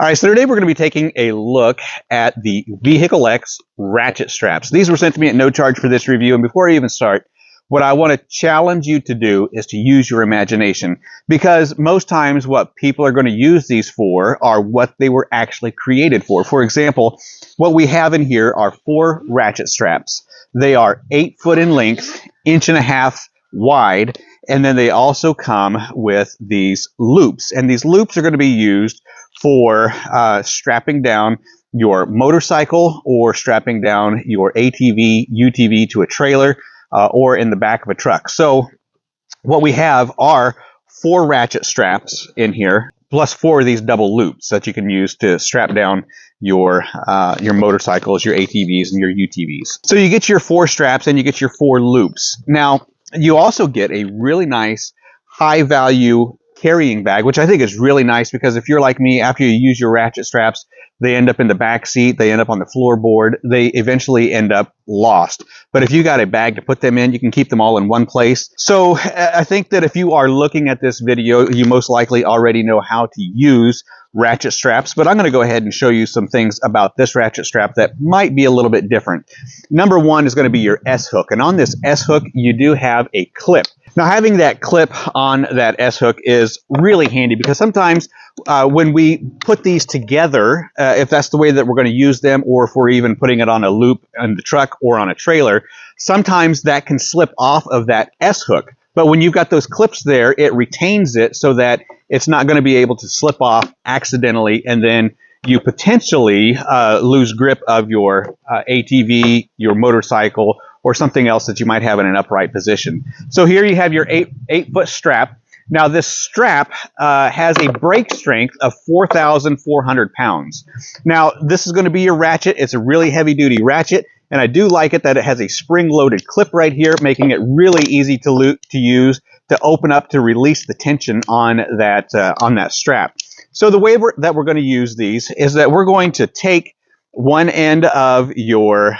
All right, so today we're going to be taking a look at the Vehiclex ratchet straps. These were sent to me at no charge for this review, and before I even start, what I want to challenge you to do is to use your imagination, because most times what people are going to use these for are what they were actually created for. For example, what we have in here are 4 ratchet straps. They are 8 foot in length, 1.5 inches wide, and then they also come with these loops. And these loops are going to be used for strapping down your motorcycle or strapping down your ATV, UTV to a trailer or in the back of a truck. So what we have are 4 ratchet straps in here, plus 4 of these double loops that you can use to strap down your motorcycles, your ATVs, and your UTVs. So you get your 4 straps and you get your 4 loops. Now, you also get a really nice high-value carrying bag, which I think is really nice because if you're like me, after you use your ratchet straps, they end up in the back seat, they end up on the floorboard, they eventually end up lost. But if you got a bag to put them in, you can keep them all in one place. So I think that if you are looking at this video, you most likely already know how to use ratchet straps, but I'm going to go ahead and show you some things about this ratchet strap that might be a little bit different. Number one is going to be your S-hook, and on this S-hook you do have a clip. Now, having that clip on that S-hook is really handy because sometimes when we put these together, if that's the way that we're going to use them, or if we're even putting it on a loop in the truck or on a trailer, sometimes that can slip off of that S-hook. But when you've got those clips there, it retains it so that it's not going to be able to slip off accidentally, and then you potentially lose grip of your ATV, your motorcycle, or something else that you might have in an upright position. So here you have your 8-foot strap. Now this strap has a brake strength of 4,400 pounds. Now this is going to be your ratchet. It's a really heavy-duty ratchet, and I do like it that it has a spring-loaded clip right here, making it really easy to use to open up to release the tension on that strap. So the way that we're going to use these is that we're going to take one end of your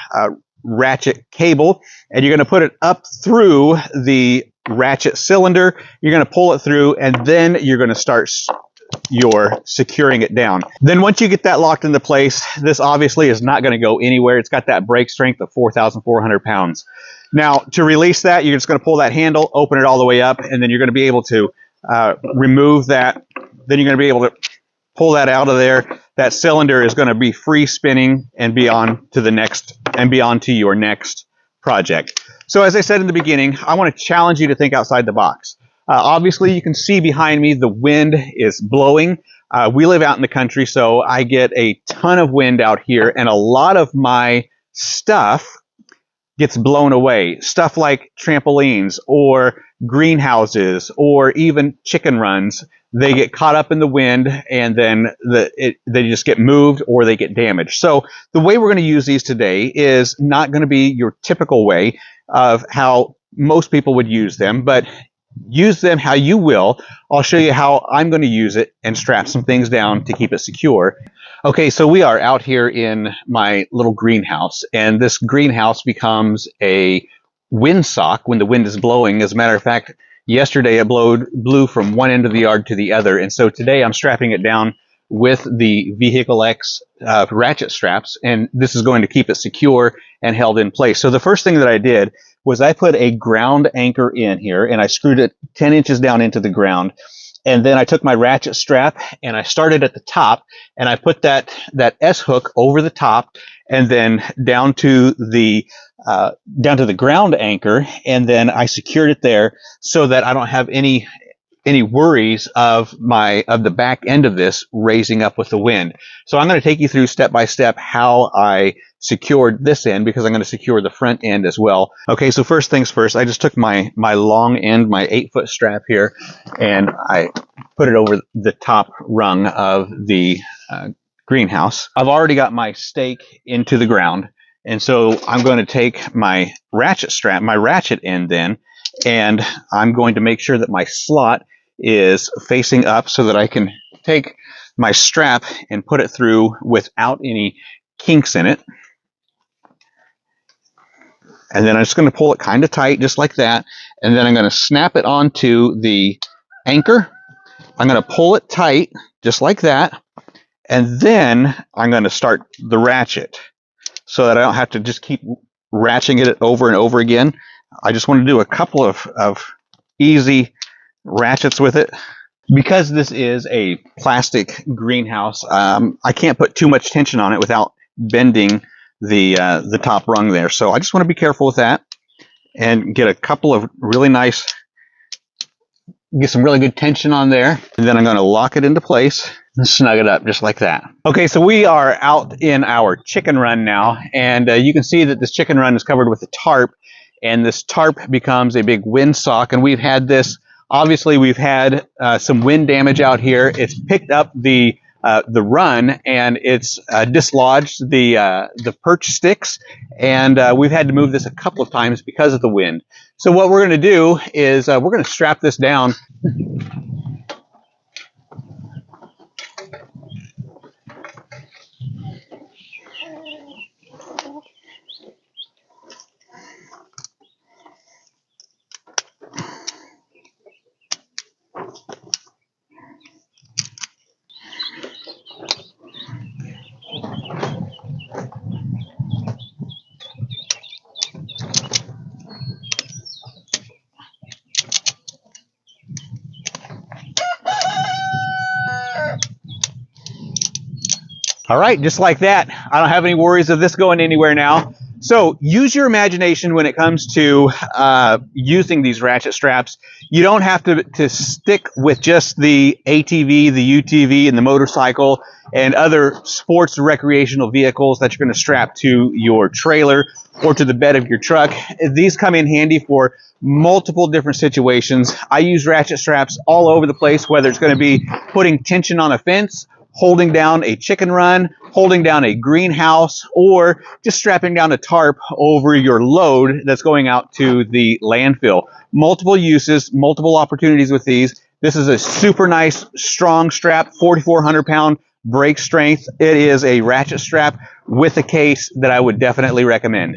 ratchet cable, and you're going to put it up through the ratchet cylinder. You're going to pull it through, and then you're going to start securing it down. Then once you get that locked into place, this obviously is not going to go anywhere. It's got that brake strength of 4,400 pounds. Now, to release that, you're just going to pull that handle, open it all the way up, and then you're going to be able to remove that. Then you're going to be able to pull that out of there. That cylinder is going to be free spinning and be on to the next, and be on to your next project. So as I said in the beginning, I want to challenge you to think outside the box. Obviously, you can see behind me the wind is blowing. We live out in the country, so I get a ton of wind out here, and a lot of my stuff gets blown away. Stuff like trampolines or greenhouses or even chicken runs. They get caught up in the wind, and then they just get moved or they get damaged. So the way we're going to use these today is not going to be your typical way of how most people would use them, but use them how you will. I'll show you how I'm going to use it and strap some things down to keep it secure. Okay, so we are out here in my little greenhouse, and this greenhouse becomes a windsock when the wind is blowing. As a matter of fact, yesterday it blew from one end of the yard to the other, and so today I'm strapping it down with the Vehiclex ratchet straps, and this is going to keep it secure and held in place. So the first thing that I did was I put a ground anchor in here, and I screwed it 10 inches down into the ground. And then I took my ratchet strap and I started at the top, and I put that S-hook over the top and then down to the ground anchor, and then I secured it there so that I don't have any worries of the back end of this raising up with the wind. So I'm going to take you through step by step how I secured this end, because I'm going to secure the front end as well. Okay, so first things first, I just took my long end, my 8-foot strap here, and I put it over the top rung of the greenhouse. I've already got my stake into the ground, and so I'm going to take my ratchet strap, my ratchet end then, and I'm going to make sure that my slot is facing up so that I can take my strap and put it through without any kinks in it. And then I'm just going to pull it kind of tight, just like that. And then I'm going to snap it onto the anchor. I'm going to pull it tight, just like that. And then I'm going to start the ratchet so that I don't have to just keep ratcheting it over and over again. I just want to do a couple of easy ratchets with it. Because this is a plastic greenhouse, I can't put too much tension on it without bending the top rung there. So I just want to be careful with that and get a couple of really nice, get some really good tension on there. And then I'm going to lock it into place and snug it up just like that. Okay, so we are out in our chicken run now, and you can see that this chicken run is covered with a tarp, and this tarp becomes a big windsock, and we've had this, obviously we've had some wind damage out here. It's picked up the run, and it's dislodged the perch sticks, and we've had to move this a couple of times because of the wind. So what we're going to do is we're going to strap this down. All right, just like that. I don't have any worries of this going anywhere now. So use your imagination when it comes to using these ratchet straps. You don't have to stick with just the ATV, the UTV, and the motorcycle and other sports recreational vehicles that you're going to strap to your trailer or to the bed of your truck. These come in handy for multiple different situations. I use ratchet straps all over the place, whether it's going to be putting tension on a fence, holding down a chicken run, holding down a greenhouse, or just strapping down a tarp over your load that's going out to the landfill. Multiple uses, multiple opportunities with these. This is a super nice, strong strap, 4,400-pound brake strength. It is a ratchet strap with a case that I would definitely recommend.